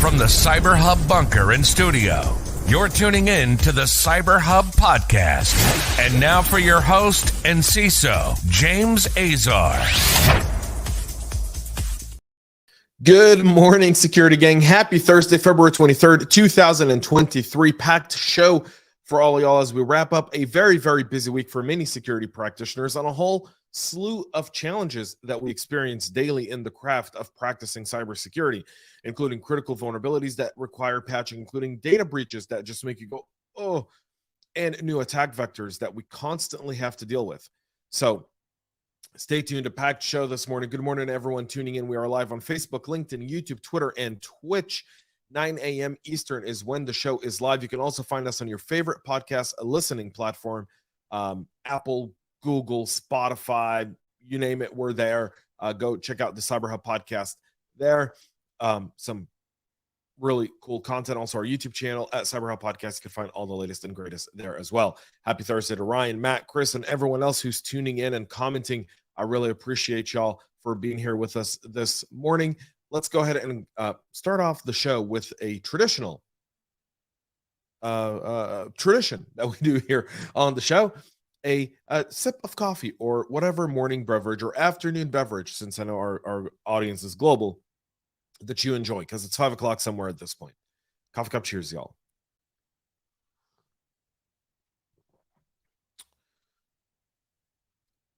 From the CyberHub bunker and studio, you're tuning in to the CyberHub Podcast. And now for your host and CISO, James Azar. Good morning, security gang. Happy Thursday, February 23rd, 2023. Packed show for all of y'all as we wrap up a very, very busy week for many security practitioners on a whole slew of challenges that we experience daily in the craft of practicing cybersecurity, including critical vulnerabilities that require patching, including data breaches that just make you go, oh, and new attack vectors that we constantly have to deal with. So stay tuned. A packed show this morning. Good morning to everyone tuning in. We are live on Facebook, LinkedIn, YouTube, Twitter, and Twitch. 9 a.m. Eastern is when the show is live. You can also find us on your favorite podcast listening platform, Apple, Google, Spotify, you name it, we're there. Go check out the CyberHub Podcast there. Some really cool content. Also, our YouTube channel at CyberHub Podcast. You can find all the latest and greatest there as well. Happy Thursday to Ryan, Matt, Chris, and everyone else who's tuning in and commenting. I really appreciate y'all for being here with us this morning. Let's go ahead and start off the show with a traditional tradition that we do here on the show. A sip of coffee or whatever morning beverage or afternoon beverage, since I know our audience is global, that you enjoy, because it's 5 o'clock somewhere at this point. Coffee cup cheers, y'all.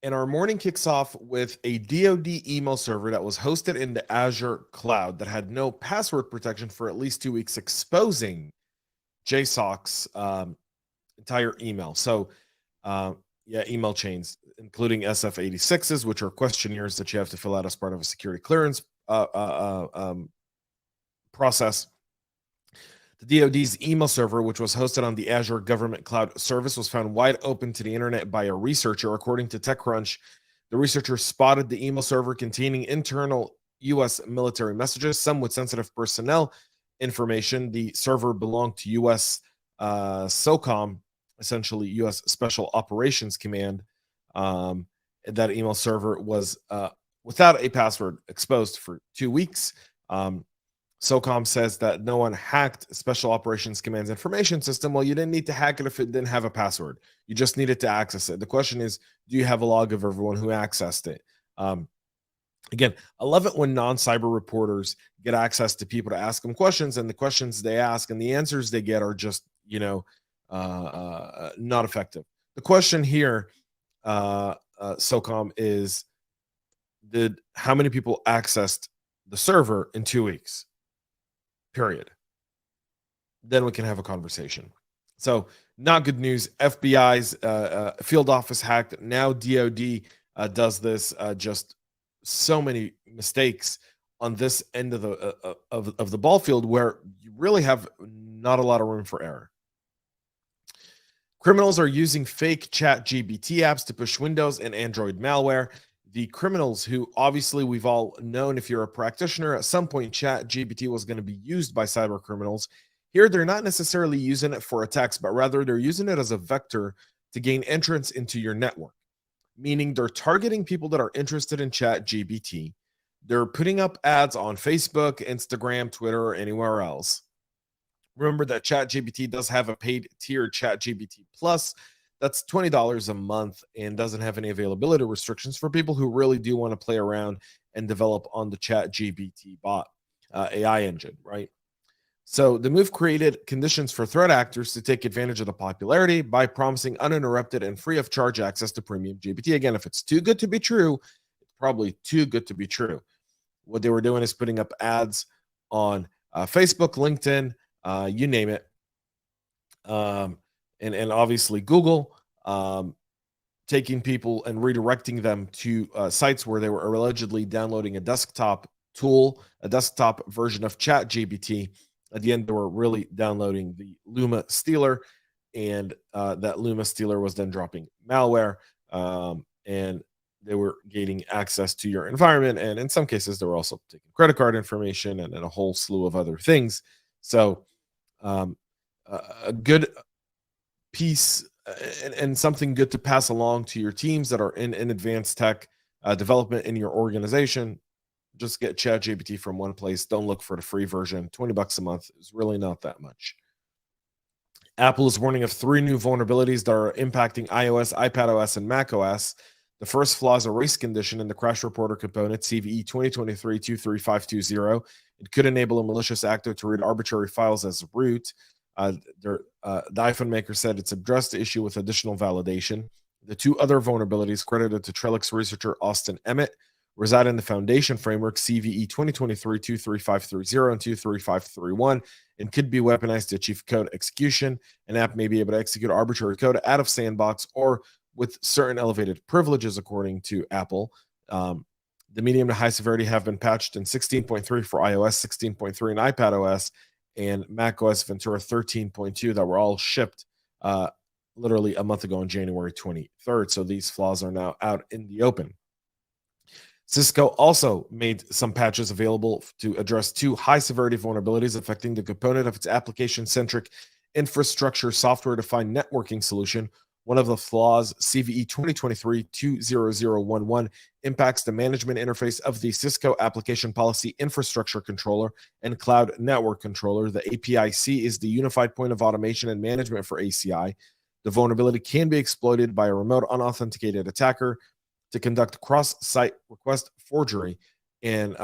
And our morning kicks off with a DoD email server that was hosted in the Azure cloud that had no password protection for at least 2 weeks, exposing JSOC's entire email. So, email chains, including SF-86s, which are questionnaires that you have to fill out as part of a security clearance process. The DoD's email server, which was hosted on the Azure Government Cloud Service, was found wide open to the internet by a researcher. According to TechCrunch, the researcher spotted the email server containing internal U.S. military messages, some with sensitive personnel information. The server belonged to U.S. SOCOM, essentially U.S. Special Operations Command. That email server was without a password, exposed for 2 weeks. SOCOM says that no one hacked Special Operations Command's information system. Well, you didn't need to hack it if it didn't have a password. You just needed to access it. The question is, do you have a log of everyone who accessed it? Again, I love it when non-cyber reporters get access to people to ask them questions, and the questions they ask and the answers they get are just, not effective. The question here, SOCOM, is how many people accessed the server in 2 weeks? Period. Then we can have a conversation. So, not good news. FBI's field office hacked. Now DoD does this. Just so many mistakes on this end of the ball field, where you really have not a lot of room for error. Criminals are using fake ChatGPT apps to push Windows and Android malware. The criminals, who obviously we've all known, if you're a practitioner, at some point ChatGPT was going to be used by cyber criminals. Here, they're not necessarily using it for attacks, but rather they're using it as a vector to gain entrance into your network, meaning they're targeting people that are interested in ChatGPT. They're putting up ads on Facebook, Instagram, Twitter, or anywhere else. Remember that ChatGPT does have a paid tier, ChatGPT Plus. That's $20 a month and doesn't have any availability restrictions for people who really do want to play around and develop on the ChatGPT bot AI engine, right? So the move created conditions for threat actors to take advantage of the popularity by promising uninterrupted and free of charge access to premium GPT. Again, if it's too good to be true, it's probably too good to be true. What they were doing is putting up ads on Facebook, LinkedIn, you name it. And obviously Google, taking people and redirecting them to sites where they were allegedly downloading a desktop tool, a desktop version of ChatGPT. At the end, they were really downloading the Luma stealer, and that Luma stealer was then dropping malware, and they were gaining access to your environment. And in some cases, they were also taking credit card information and a whole slew of other things. So a good piece and something good to pass along to your teams that are in advanced tech development in your organization. just get ChatGPT from one place. Don't look for the free version. $20 a month is really not that much. Apple is warning of 3 new vulnerabilities that are impacting iOS, iPadOS, and macOS. The first flaw is a race condition in the crash reporter component, CVE 2023-23520. It could enable a malicious actor to read arbitrary files as root. The iPhone maker said it's addressed the issue with additional validation. The 2 other vulnerabilities credited to Trellix researcher Austin Emmett reside in the foundation framework CVE 2023-23530 and 23531 and could be weaponized to achieve code execution. An app may be able to execute arbitrary code out of sandbox or with certain elevated privileges, according to Apple. The medium to high severity have been patched in 16.3 for iOS, 16.3 in iPadOS, and macOS Ventura 13.2 that were all shipped literally a month ago on January 23rd. So these flaws are now out in the open. Cisco also made some patches available to address 2 high-severity vulnerabilities affecting the component of its application-centric infrastructure software-defined networking solution. One of the flaws, CVE 2023-20011, impacts the management interface of the Cisco Application Policy Infrastructure Controller and Cloud Network Controller. The APIC is the unified point of automation and management for ACI. The vulnerability can be exploited by a remote unauthenticated attacker to conduct cross-site request forgery and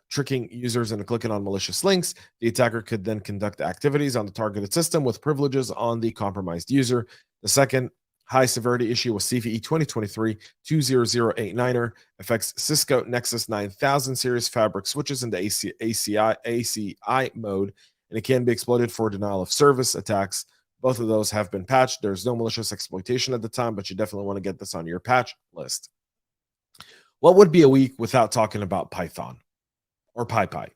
tricking users into clicking on malicious links. The attacker could then conduct activities on the targeted system with privileges on the compromised user. The second high-severity issue was CVE 2023-20089, affects Cisco Nexus 9000 series fabric switches into ACI mode, and it can be exploited for denial of service attacks. Both of those have been patched. There's no malicious exploitation at the time, but you definitely want to get this on your patch list. What would be a week without talking about Python or PyPI?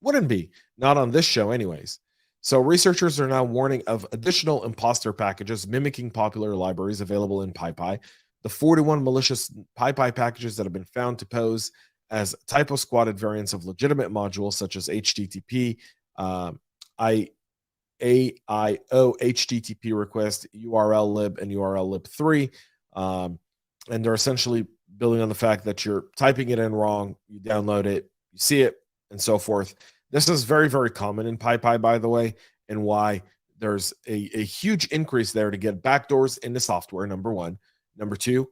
Wouldn't be. Not on this show anyways. So researchers are now warning of additional imposter packages mimicking popular libraries available in PyPI. The 41 malicious PyPI packages that have been found to pose as typo-squatted variants of legitimate modules such as HTTP, AIO, HTTP request, URL lib, and URL lib3. And they're essentially building on the fact that you're typing it in wrong, you download it, you see it, and so forth. This is very, very common in PyPI, by the way, and why there's a huge increase there to get backdoors in the software, number one. Number two,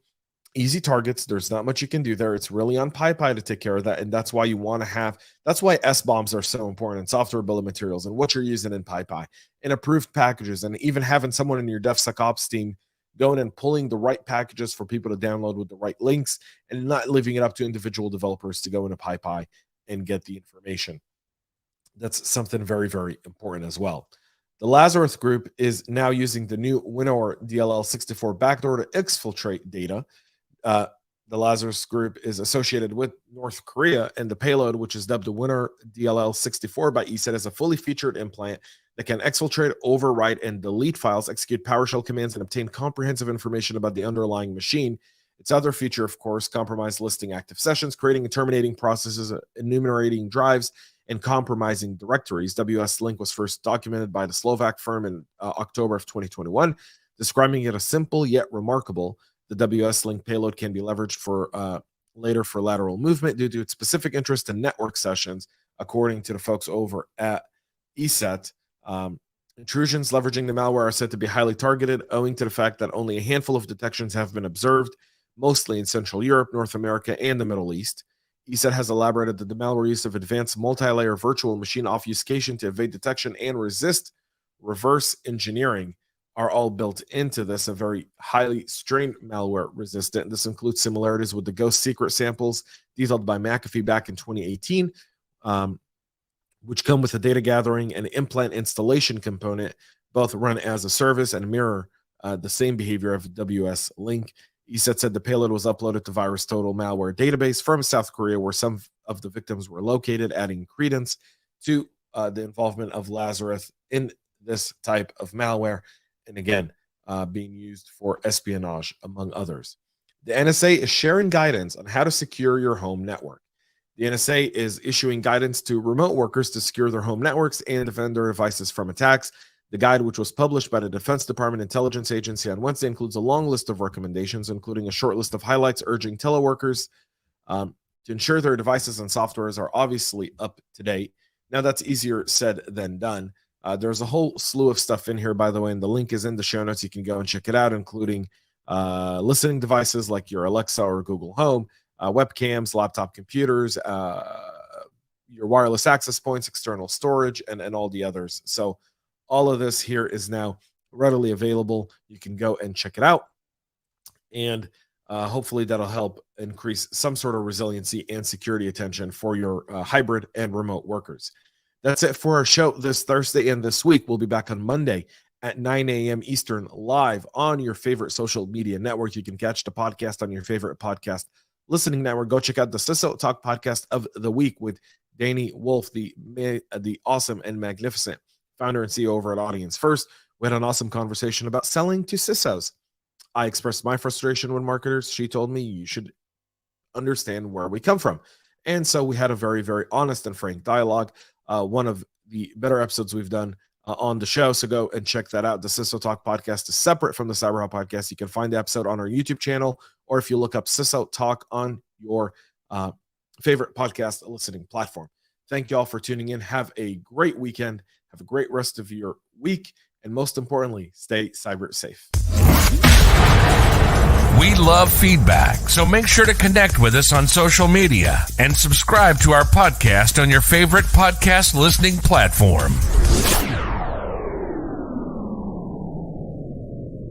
easy targets. There's not much you can do there. It's really on PyPI to take care of that, and that's why you want to have, that's why SBOMs are so important, and software bill of materials, and what you're using in PyPI, and approved packages, and even having someone in your DevSecOps team going and pulling the right packages for people to download with the right links, and not leaving it up to individual developers to go into PyPI and get the information. That's something very, very important as well. The Lazarus group is now using the new Winnower DLL64 backdoor to exfiltrate data. The Lazarus group is associated with North Korea, and the payload, which is dubbed the Winnower DLL64 by ESET, is a fully featured implant that can exfiltrate, overwrite, and delete files, execute PowerShell commands, and obtain comprehensive information about the underlying machine. Its other feature, of course, compromised listing active sessions, creating and terminating processes, enumerating drives, and compromising directories. WS Link was first documented by the Slovak firm in October of 2021, describing it as simple yet remarkable. The WS Link payload can be leveraged for later for lateral movement due to its specific interest in network sessions, according to the folks over at ESET. Intrusions leveraging the malware are said to be highly targeted, owing to the fact that only a handful of detections have been observed, mostly in Central Europe, North America, and the Middle East. ESET has elaborated that the malware use of advanced multi-layer virtual machine obfuscation to evade detection and resist reverse engineering are all built into this, a very highly strained malware resistant. This includes similarities with the Ghost secret samples detailed by McAfee back in 2018, which come with a data gathering and implant installation component, both run as a service and mirror the same behavior of WS Link. ESET said the payload was uploaded to VirusTotal malware database from South Korea, where some of the victims were located, adding credence to the involvement of Lazarus in this type of malware, and again, being used for espionage, among others. The NSA is sharing guidance on how to secure your home network. The NSA is issuing guidance to remote workers to secure their home networks and defend their devices from attacks. The guide, which was published by the Defense Department Intelligence Agency on Wednesday, includes a long list of recommendations, including a short list of highlights urging teleworkers to ensure their devices and softwares are obviously up to date. Now, that's easier said than done. There's a whole slew of stuff in here, by the way, and the link is in the show notes. You can go and check it out, including listening devices like your Alexa or Google Home, webcams, laptop computers, your wireless access points, external storage, and all the others. So all of this here is now readily available. You can go and check it out, and hopefully that'll help increase some sort of resiliency and security attention for your hybrid and remote workers. That's it for our show this Thursday and this week. We'll be back on Monday at 9 a.m. Eastern live on your favorite social media network. You can catch the podcast on your favorite podcast listening network. Go check out the CISO Talk podcast of the week with Danny Wolf, the awesome and magnificent founder and CEO over at Audience First. We had an awesome conversation about selling to CISOs. I expressed my frustration with marketers. She told me you should understand where we come from. And so we had a very, very honest and frank dialogue. One of the better episodes we've done on the show. So go and check that out. The CISO Talk podcast is separate from the CyberHub podcast. You can find the episode on our YouTube channel, or if you look up CISO Talk on your favorite podcast listening platform. Thank you all for tuning in. Have a great weekend. Have a great rest of your week. And most importantly, stay cyber safe. We love feedback, so make sure to connect with us on social media and subscribe to our podcast on your favorite podcast listening platform.